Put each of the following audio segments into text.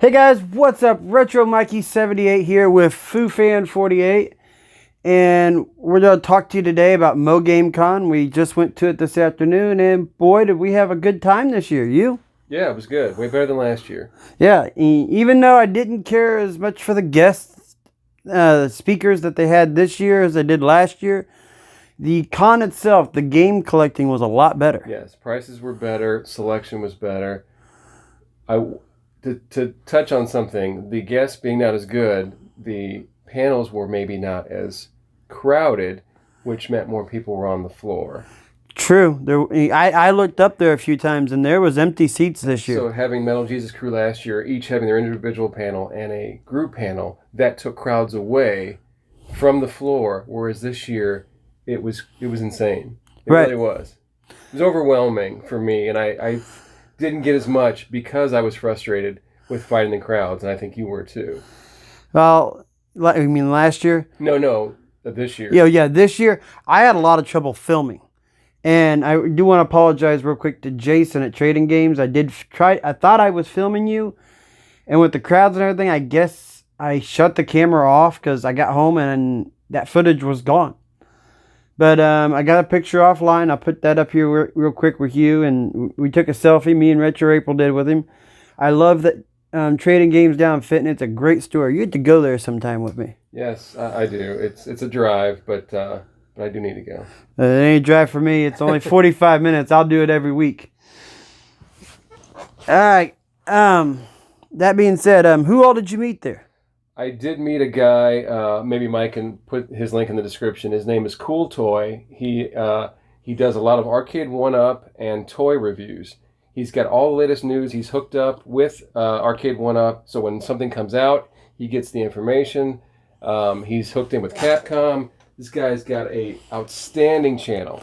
Hey guys, what's up? Retro Mikey 78 here with FooFan 48, and we're going to talk to you today about Mo Game Con. We just went to it this afternoon, and boy, did we have a good time this year. You? Yeah, it was good. Way better than last year. Yeah, even though I didn't care as much for the guest speakers that they had this year as I did last year, the con itself, the game collecting was a lot better. Yes, prices were better, selection was better. To touch on something, the guests being not as good, the panels were maybe not as crowded, which meant more people were on the floor. True. I looked up there a few times, and there was empty seats this year. So having Metal Jesus Crew last year, each having their individual panel and a group panel, that took crowds away from the floor, whereas this year it was insane. It Right. really was. It was overwhelming for me, and I didn't get as much because I was frustrated with fighting the crowds, and I think you were too. Well, I mean last year? No, this year. Yeah, this year I had a lot of trouble filming. And I do want to apologize real quick to Jason at Trading Games. I thought I was filming you, and with the crowds and everything, I guess I shut the camera off because I got home and that footage was gone. But I got a picture offline. I'll put that up here real quick with you. And we took a selfie, me and Retro April did with him. I love that Trading Games down in Fitton. It's a great store. You get to go there sometime with me. Yes, I do. It's a drive, but I do need to go. It ain't a drive for me. It's only 45 minutes. I'll do it every week. All right. That being said, who all did you meet there? I did meet a guy, maybe Mike can put his link in the description. His name is COOLTOY. He does a lot of arcade 1-up and toy reviews. He's got all the latest news. He's hooked up with arcade 1-up, so when something comes out, he gets the information. He's hooked in with Capcom. This guy's got a outstanding channel.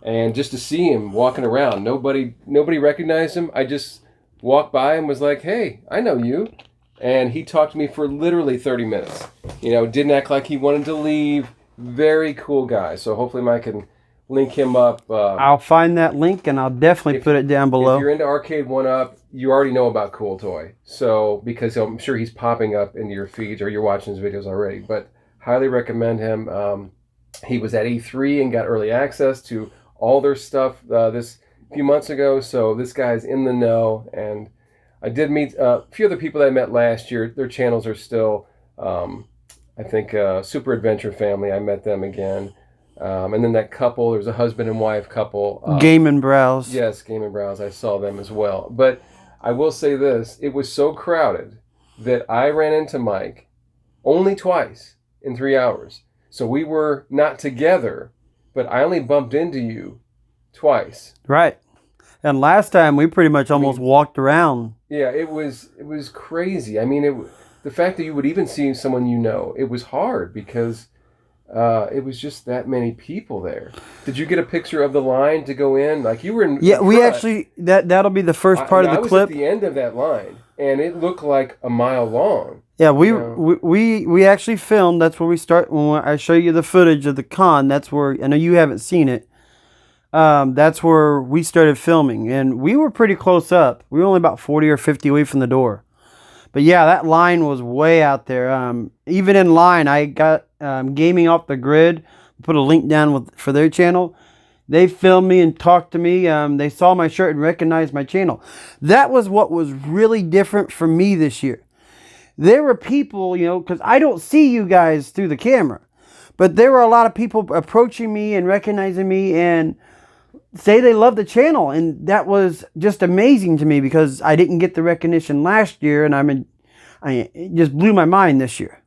And just to see him walking around, nobody recognized him. I just walked by and was like, hey, I know you. And he talked to me for literally 30 minutes. You know, didn't act like he wanted to leave. Very cool guy. So hopefully Mike can link him up. I'll find that link and I'll definitely put it down below. If you're into arcade 1-up, you already know about COOLTOY. So, because I'm sure he's popping up into your feeds or you're watching his videos already. But highly recommend him. He was at E3 and got early access to all their stuff this few months ago. So this guy's in the know. And I did meet a few other people that I met last year. Their channels are still, I think, Super Adventure Family. I met them again. And then that couple, there's a husband and wife couple. Game and Browse. Yes, Game and Browse. I saw them as well. But I will say this. It was so crowded that I ran into Mike only twice in 3 hours. So we were not together, but I only bumped into you twice. Right. And last time we pretty much almost walked around. Yeah, it was crazy. I mean, the fact that you would even see someone you know, it was hard because it was just that many people there. Did you get a picture of the line to go in? Like you were in. Yeah, we actually that'll be the first part of the clip. I was at the end of that line, and it looked like a mile long. Yeah, we actually filmed. That's where we start. When I show you the footage of the con, that's where I know you haven't seen it. That's where we started filming, and we were pretty close up. We were only about 40 or 50 away from the door. But yeah, that line was way out there. Even in line, I got Gaming Off the Grid. Put a link down for their channel. They filmed me and talked to me. They saw my shirt and recognized my channel. That was what was really different for me this year. There were people, you know, because I don't see you guys through the camera. But there were a lot of people approaching me and recognizing me and say they love the channel, and that was just amazing to me because I didn't get the recognition last year, and it just blew my mind this year.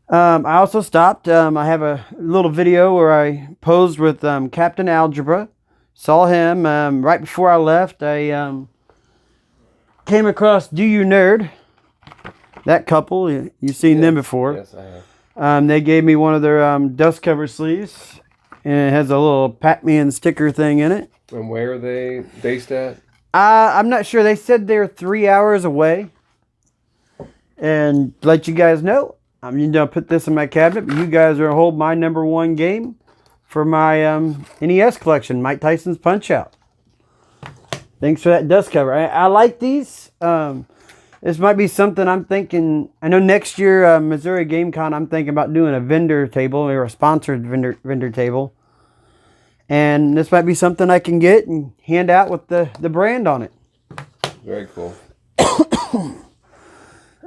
I also stopped. I have a little video where I posed with Captain Algebra. Saw him right before I left. I came across Do You Nerd? That couple, you've seen them before. Yes, I have. They gave me one of their dust cover sleeves. And it has a little Pac-Man sticker thing in it. And where are they based at? I'm not sure. They said they're 3 hours away. And to let you guys know, I'm going to put this in my cabinet. But you guys are going to hold my #1 game for my NES collection, Mike Tyson's Punch-Out. Thanks for that dust cover. I like these. This might be something I'm thinking. I know next year, Missouri Game Con, I'm thinking about doing a vendor table or a sponsored vendor table. And this might be something I can get and hand out with the brand on it. Very cool.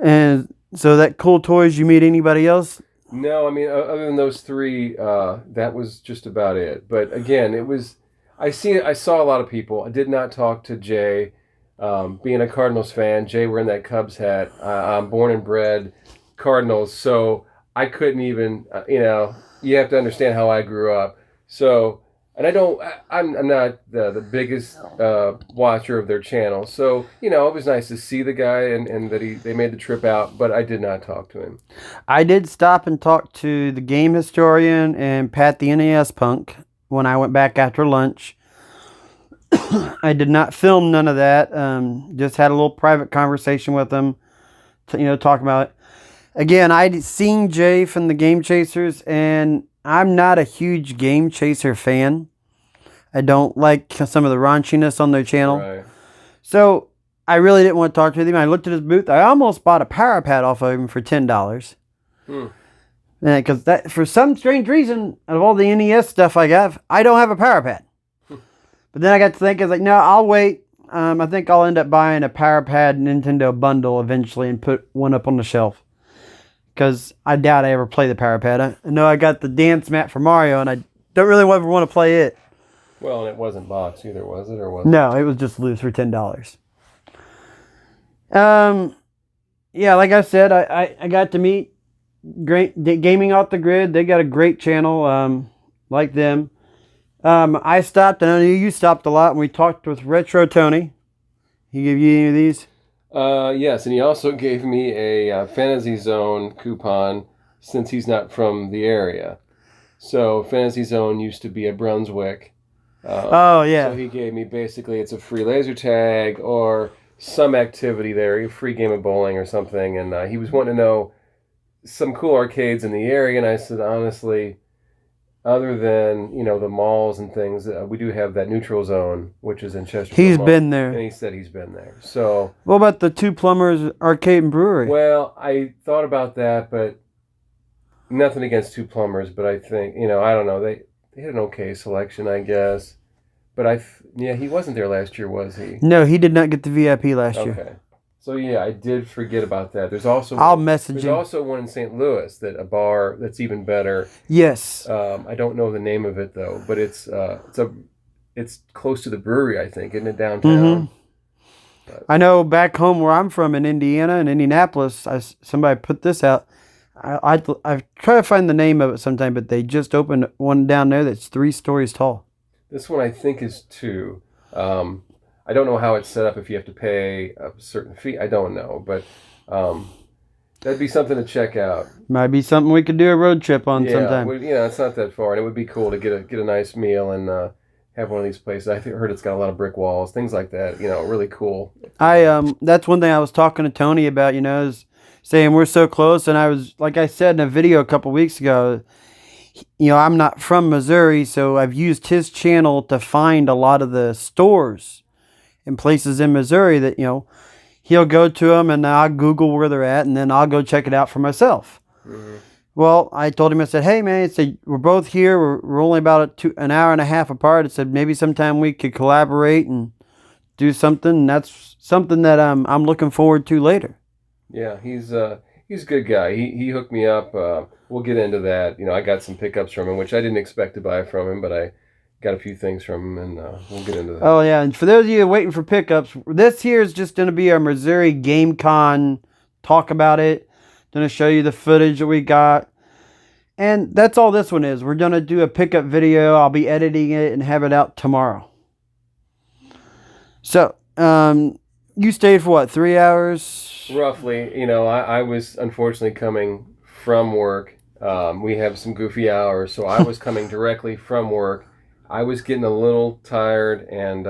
And so that Cool Toys, you meet anybody else? No, I mean, other than those three, that was just about it. But again, it was. I saw a lot of people. I did not talk to Jay. Being a Cardinals fan, Jay wearing that Cubs hat. I'm born and bred Cardinals, so I couldn't even. You have to understand how I grew up. So, and I'm not the biggest watcher of their channel. So, it was nice to see the guy and that they made the trip out, but I did not talk to him. I did stop and talk to the game historian and Pat the NES punk when I went back after lunch. I did not film none of that. Just had a little private conversation with them, talking about it. Again, I'd seen Jay from the Game Chasers, and I'm not a huge Game Chaser fan. I don't like some of the raunchiness on their channel. Right. So I really didn't want to talk to him. I looked at his booth. I almost bought a power pad off of him for $10. Because for some strange reason, out of all the NES stuff I have, I don't have a power pad. But then I got to think, I was like, no, I'll wait. I think I'll end up buying a power pad Nintendo bundle eventually and put one up on the shelf. Because I doubt I ever play the power pad. I know I got the dance mat for Mario, and I don't really ever want to play it. Well, and it wasn't boxed either, was it? Or was it? No, it was just loose for $10. Yeah, like I said, I got to meet great Gaming Off the Grid. They got a great channel, like them. I stopped, and I know you stopped a lot, and we talked with Retro Tony. He gave you any of these? Yes, and he also gave me a Fantasy Zone coupon since he's not from the area. So Fantasy Zone used to be at Brunswick. Oh, yeah. So he gave me basically, it's a free laser tag or some activity there, a free game of bowling or something. And he was wanting to know some cool arcades in the area, and I said, honestly, other than, the malls and things, we do have that Neutral Zone, which is in Chester. He's been there. And he said he's been there. So, what about the Two Plumbers Arcade and Brewery? Well, I thought about that, but nothing against Two Plumbers, but I think, I don't know, they had an okay selection, I guess. But he wasn't there last year, was he? No, he did not get the VIP last year. Okay. So yeah, I did forget about that. There's also there's also one in St. Louis, a bar that's even better. Yes. I don't know the name of it though, but it's close to the brewery, I think, isn't it, downtown? Mm-hmm. I know back home where I'm from in Indiana, in Indianapolis, somebody put this out. I've tried to find the name of it sometime, but they just opened one down there that's 3 stories tall. This one I think is 2. I don't know how it's set up, if you have to pay a certain fee. I don't know, but that'd be something to check out. Might be something we could do a road trip on sometime. It's not that far, and it would be cool to get a nice meal and have one of these places. I heard it's got a lot of brick walls, things like that. Really cool. That's one thing I was talking to Tony about. Is saying we're so close, and I was, like I said in a video a couple weeks ago, I'm not from Missouri, so I've used his channel to find a lot of the stores and places in Missouri that, he'll go to them, and I'll Google where they're at, and then I'll go check it out for myself. Mm-hmm. Well, I told him, I said, hey, man, we're both here. We're only about an hour and a half apart. I said, maybe sometime we could collaborate and do something. And that's something that I'm looking forward to later. Yeah, he's a good guy. He hooked me up. We'll get into that. I got some pickups from him, which I didn't expect to buy from him, but I got a few things from him, and we'll get into that. Oh, yeah. And for those of you waiting for pickups, this here is just going to be our Missouri Game Con talk about it. Going to show you the footage that we got. And that's all this one is. We're going to do a pickup video. I'll be editing it and have it out tomorrow. So, you stayed for what, 3 hours? Roughly. I was unfortunately coming from work. We have some goofy hours, so I was coming directly from work. I was getting a little tired, and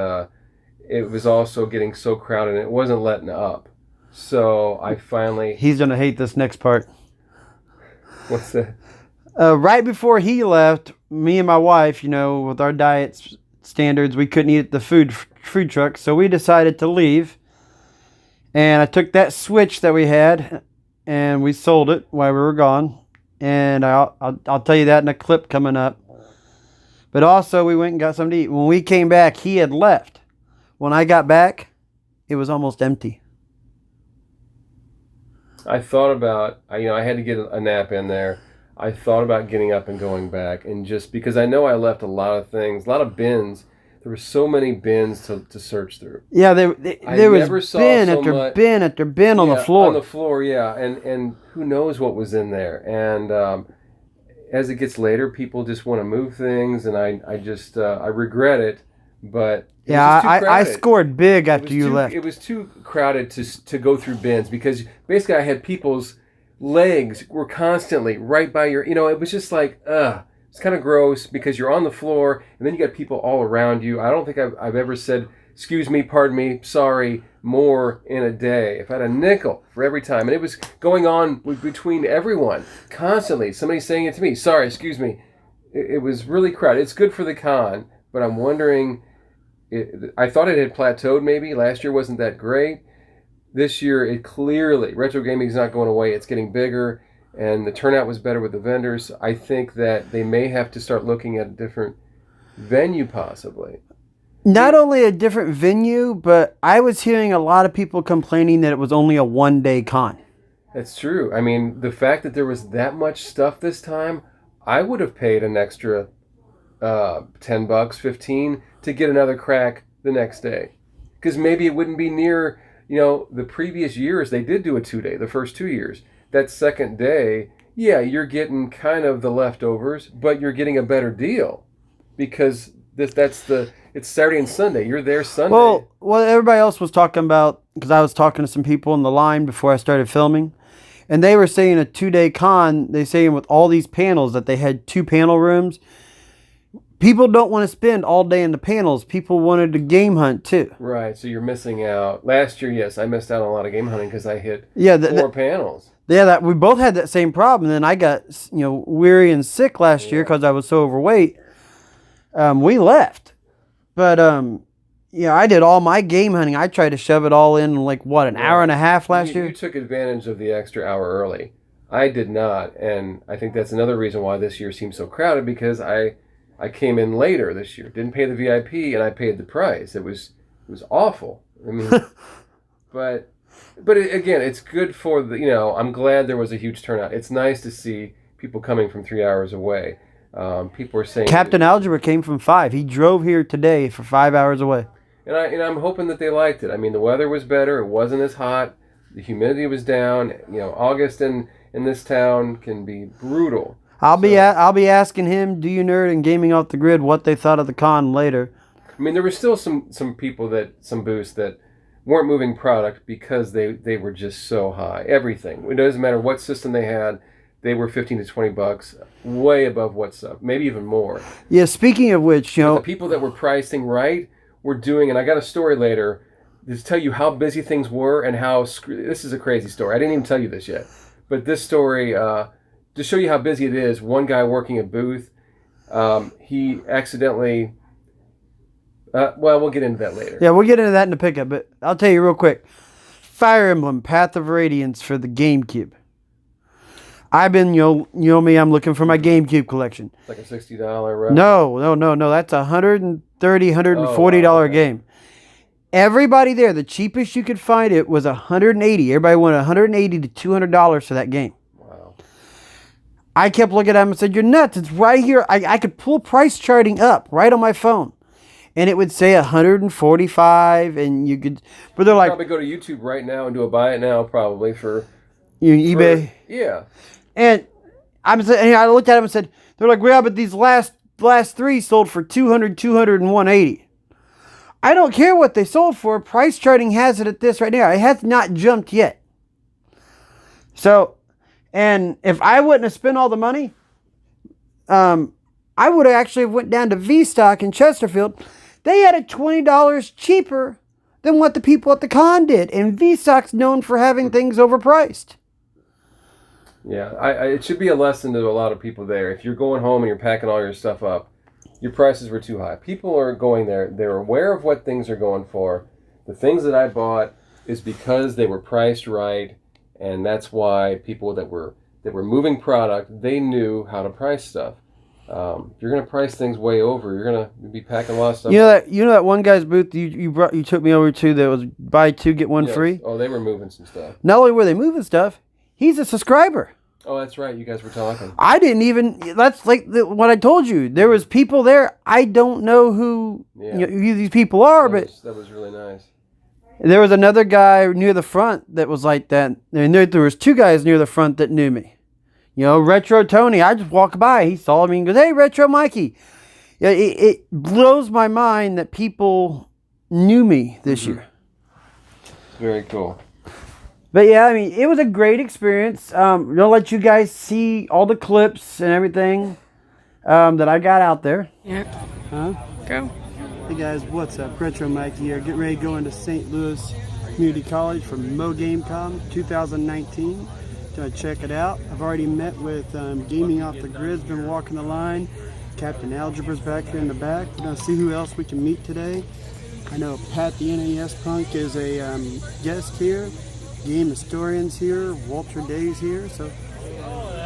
it was also getting so crowded, and it wasn't letting up. So I finally... He's going to hate this next part. What's that? Right before he left, me and my wife, with our diets, standards, we couldn't eat at the food truck, so we decided to leave. And I took that Switch that we had, and we sold it while we were gone. And I'll tell you that in a clip coming up. But also, we went and got something to eat. When we came back, he had left. When I got back, it was almost empty. I thought about, I had to get a nap in there. I thought about getting up and going back, and just because I know I left a lot of things, a lot of bins. There were so many bins to search through. Yeah, there was bin after bin after bin on the floor. On the floor, yeah, and who knows what was in there. And as it gets later, people just want to move things, and I regret it. But I scored big after you left. It was too crowded to go through bins, because basically I had people's legs were constantly right by your. It was just like It's kind of gross because you're on the floor and then you got people all around you. I don't think I've ever said, excuse me, pardon me, sorry, more in a day. If I had a nickel for every time. And it was going on between everyone constantly. Somebody saying it to me, sorry, excuse me. It was really crowded. It's good for the con, but I'm wondering, I thought it had plateaued maybe. Last year wasn't that great. This year, it clearly, retro gaming is not going away. It's getting bigger. And the turnout was better with the vendors. I think that they may have to start looking at a different venue, possibly. Not only a different venue, but I was hearing a lot of people complaining that it was only a one-day con. That's true. I mean, the fact that there was that much stuff this time, I would have paid an extra $10, $15 to get another crack the next day. Because maybe it wouldn't be near, the previous years. They did do a 2-day, the first 2 years. That second day, yeah, you're getting kind of the leftovers, but you're getting a better deal because it's Saturday and Sunday. You're there Sunday. Well, what everybody else was talking about, because I was talking to some people in the line before I started filming, and they were saying a 2-day con, they saying with all these panels that they had 2 panel rooms. People don't want to spend all day in the panels. People wanted to game hunt too. Right, so you're missing out. Last year, yes, I missed out on a lot of game hunting because I hit 4 panels. Yeah, we both had that same problem. And then I got weary and sick last year because I was so overweight. We left, but I did all my game hunting. I tried to shove it all in an hour and a half last year. You took advantage of the extra hour early. I did not, and I think that's another reason why this year seems so crowded because I came in later this year. Didn't pay the VIP, and I paid the price. It was awful. I mean, but again, it's good for the. I'm glad there was a huge turnout. It's nice to see people coming from 3 hours away. People are saying Captain Algebra came from 5. He drove here today for 5 hours away. And I'm hoping that they liked it. I mean, the weather was better. It wasn't as hot. The humidity was down. August in this town can be brutal. I'll be asking him, Do You Nerd and Gaming Off the Grid, what they thought of the con later. I mean, there were still some people some booths that weren't moving product because they were just so high. Everything. It doesn't matter what system they had. They were $15 to $20, way above what's up, maybe even more. Yeah. Speaking of which, the people that were pricing right were doing, and I got a story later to tell you how busy things were and how this is a crazy story. I didn't even tell you this yet, but this story. To show you how busy it is, one guy working a booth, he accidentally... we'll get into that later. Yeah, we'll get into that in the pickup, but I'll tell you real quick. Fire Emblem Path of Radiance for the GameCube. I've been, you know me, I'm looking for my GameCube collection. It's like a $60, right? No. That's a $130, $140 game. Everybody there, the cheapest you could find it was $180. Everybody wanted $180 to $200 for that game. I kept looking at him and said, you're nuts. It's right here. I could pull price charting up right on my phone. And it would say 145 and you could, but they're like. Probably go to YouTube right now and do a buy it now probably for. eBay? Yeah. And I looked at him and said, they're like, yeah, but these last 3 sold for 200, 200, and 180. I don't care what they sold for. Price charting has it at this right now. It has not jumped yet. So. And if I wouldn't have spent all the money, I would have actually went down to V-Stock in Chesterfield. They had it $20 cheaper than what the people at the con did. And V-Stock's known for having things overpriced. Yeah, it should be a lesson to a lot of people there. If you're going home and you're packing all your stuff up, your prices were too high. People are going there. They're aware of what things are going for. The things that I bought is because they were priced right, and that's why people that were moving product, they knew how to price stuff. If you're going to price things way over, you're going to be packing a lot of stuff. You know that one guy's booth you took me over to that was buy two get one free. Oh, they were moving some stuff. Not only were they moving stuff, he's a subscriber. Oh, that's right. You guys were talking. I didn't even. That's like what I told you. There was people there. I don't know who who these people are, but that was really nice. There was another guy near the front that was like that. And there was two guys near the front that knew me. You know, Retro Tony. I just walked by. He saw me and goes, "Hey, Retro Mikey." Yeah, it blows my mind that people knew me this year. Very cool. But yeah, I mean, it was a great experience. We'll let you guys see all the clips and everything that I got out there. Yeah. Huh? Go. Hey guys, what's up? Retro Mikey here. Getting ready to go into St. Louis Community College for Mo GameCom 2019. Gonna check it out. I've already met with Gaming Off the Grid's been walking the line. Captain Algebra's back here in the back. We're gonna see who else we can meet today. I know Pat the NAS Punk is a guest here. Game Historian's here. Walter Day's here. So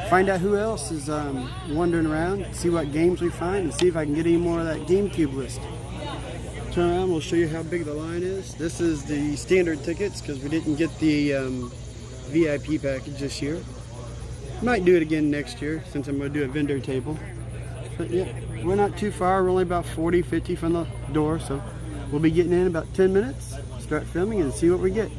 find out who else is wandering around. See what games we find and see if I can get any more of that GameCube list. Turn around, we'll show you how big the line is. This is the standard tickets because we didn't get the VIP package this year. Might do it again next year since I'm going to do a vendor table. But yeah, we're not too far. We're only about 40, 50 from the door, so we'll be getting in about 10 minutes. Start filming and see what we get.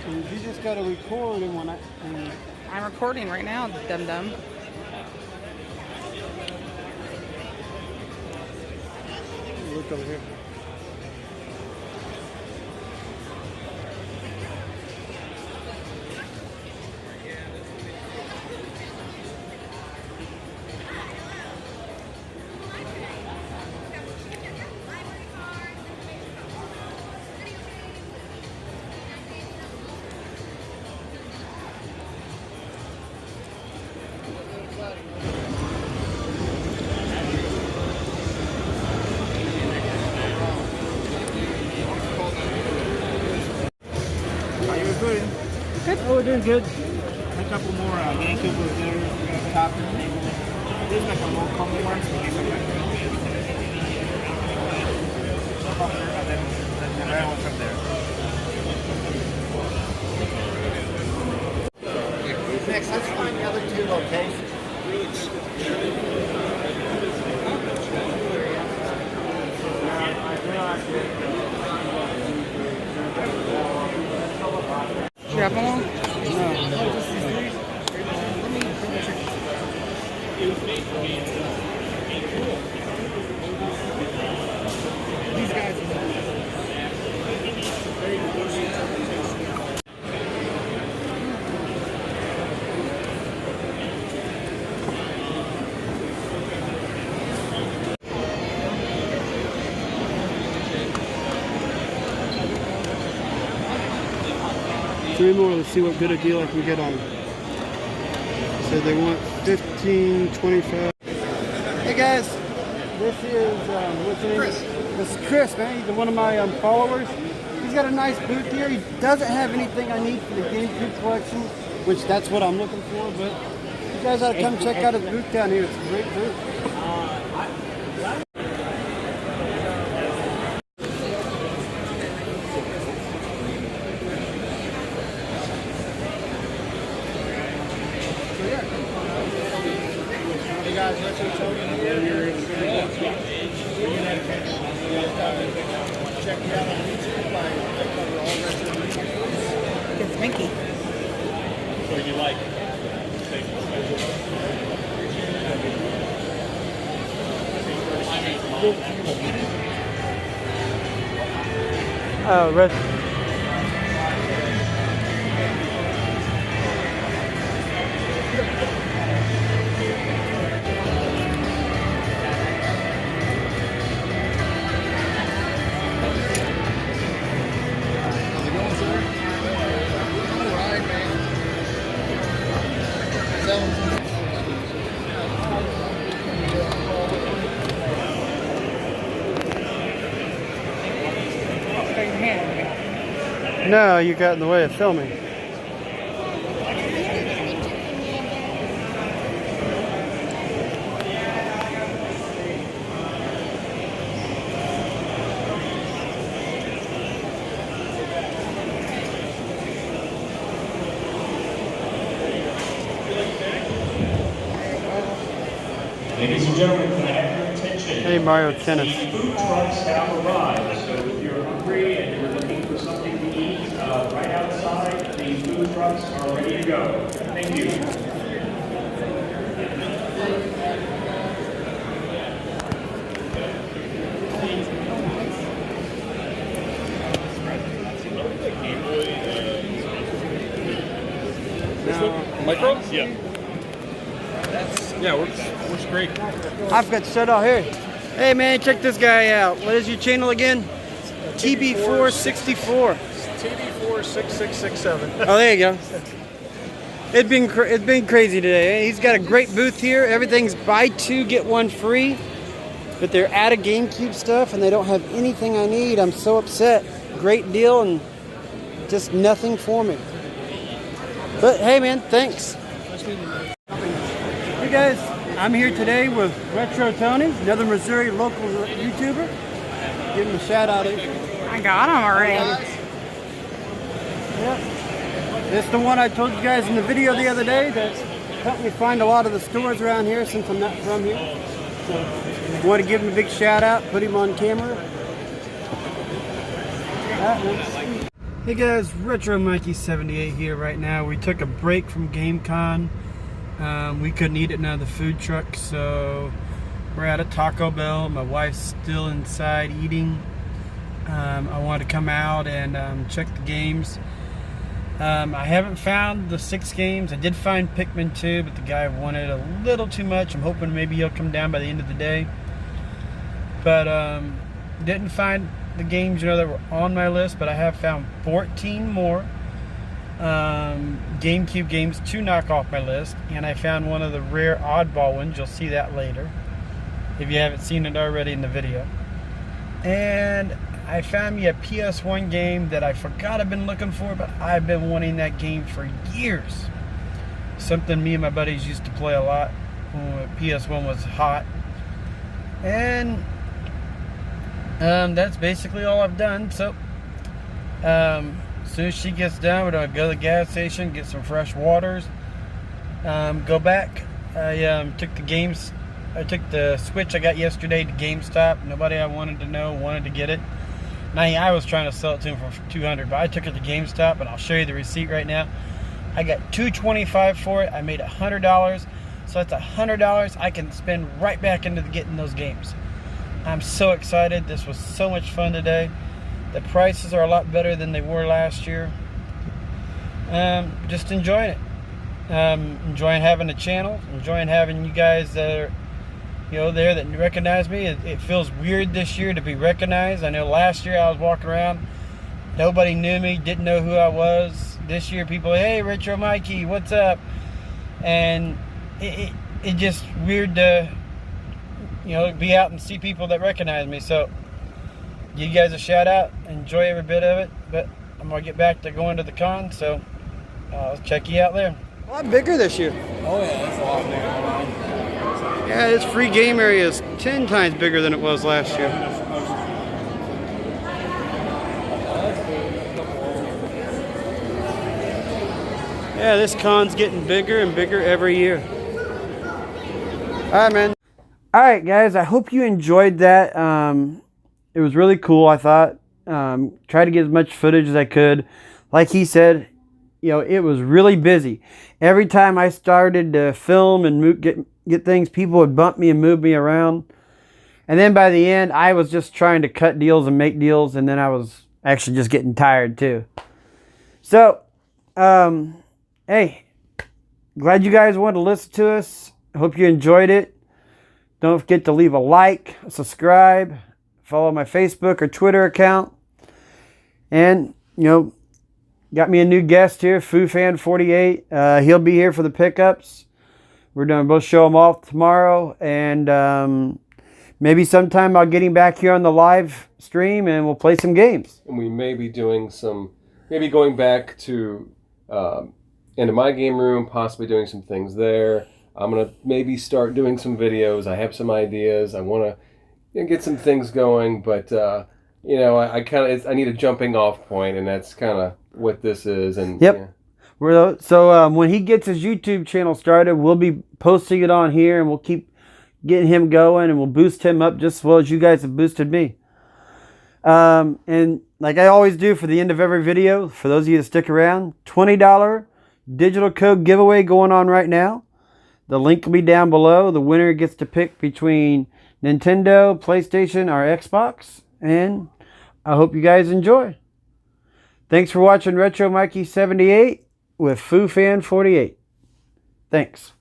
You just got to record and when I'm recording right now, dum-dum. Look over here. Good. Oh, we're doing good. A couple more GameCube was there at the top of the table. There's like a roll call more, so we can come back to and then right one from there. Next, let's find the other two locations. Do you have them all? These guys. Three more, let's see what good a deal I can get on them. So they want 15, 25. Hey guys, this is, what's his name? Chris. This is Chris, man. He's one of my followers. He's got a nice booth here. He doesn't have anything I need for the GameCube collection, which that's what I'm looking for, but you guys ought to come check out his booth down here. It's a great booth. Hey guys, let's just show you here. Check me out on YouTube. I cover all retro music. It's Mickey. What do you like? Red. No, you got in the way of filming. Ladies and gentlemen, can I have your attention? Hey, Mario Tennis. The food trucks have arrived, so if you're hungry and you're looking for something to eat, right outside, the food trucks are ready to go. Thank you. Micro? Yeah. Yeah, works great. I've got shut out here. Hey man, check this guy out. What is your channel again? TB464. TB46667. Oh, there you go. It's been crazy today. He's got a great booth here. Everything's buy two get one free. But they're out of GameCube stuff and they don't have anything I need. I'm so upset. Great deal and just nothing for me. But hey man, thanks. Hey guys, I'm here today with Retro Tony, another Missouri local YouTuber. Give him a shout out. I got him already. Yeah. It's the one I told you guys in the video the other day that helped me find a lot of the stores around here since I'm not from here. So want to give him a big shout out, put him on camera. Hey guys, Retro Mikey 78 here right now. We took a break from GameCon. We couldn't eat at none of the food trucks, so we're at a Taco Bell. My wife's still inside eating. I wanted to come out and check the games. I haven't found the 6 games. I did find Pikmin 2, but the guy wanted a little too much. I'm hoping maybe he'll come down by the end of the day. But didn't find the games that were on my list, but I have found 14 more GameCube games to knock off my list, and I found one of the rare oddball ones. You'll see that later if you haven't seen it already in the video. And I found me a PS1 game that I forgot I've been looking for, but I've been wanting that game for years. Something me and my buddies used to play a lot when PS1 was hot. And that's basically all I've done. So as soon as she gets done, we're gonna go to the gas station, get some fresh waters, go back. I took the Switch I got yesterday to GameStop. Nobody I wanted to know wanted to get it. Now I was trying to sell it to him for $200, but I took it to GameStop, and I'll show you the receipt right now. I got $225 for it. I made $100, so that's $100 I can spend right back into getting those games. I'm so excited. This was so much fun today. The prices are a lot better than they were last year. Just enjoying it. Enjoying having a channel. Enjoying having you guys that are, there that recognize me. It feels weird this year to be recognized. I know last year I was walking around, nobody knew me, didn't know who I was. This year people, hey, Retro Mikey, what's up? And it just weird to be out and see people that recognize me. So give you guys a shout out, enjoy every bit of it. But I'm gonna get back to going to the con, so I'll check you out there. A lot bigger this year. Oh yeah, it's a lot bigger. Yeah, this free game area is 10 times bigger than it was last year. Yeah, this con's getting bigger and bigger every year. Alright, man. Alright, guys, I hope you enjoyed that. It was really cool, I thought. Tried to get as much footage as I could. Like he said, it was really busy. Every time I started to film and get things, people would bump me and move me around. And then by the end, I was just trying to cut deals and make deals, and then I was actually just getting tired too. So, hey, glad you guys wanted to listen to us. I hope you enjoyed it. Don't forget to leave a like, subscribe, follow my Facebook or Twitter account. And, got me a new guest here, FooFan48. He'll be here for the pickups. We're going to both show him off tomorrow. And maybe sometime I'll get him back here on the live stream and we'll play some games. And we may be doing some maybe going back to into my game room, possibly doing some things there. I'm gonna maybe start doing some videos. I have some ideas. I want to get some things going, but I kind of I need a jumping off point, and that's kind of what this is. And Yep. yeah. So when he gets his YouTube channel started, we'll be posting it on here, and we'll keep getting him going, and we'll boost him up just as well as you guys have boosted me. And like I always do for the end of every video, for those of you that stick around, $20 digital code giveaway going on right now. The link will be down below. The winner gets to pick between Nintendo, PlayStation, or Xbox. And I hope you guys enjoy. Thanks for watching Retro Mikey 78 with FooFan 48. Thanks.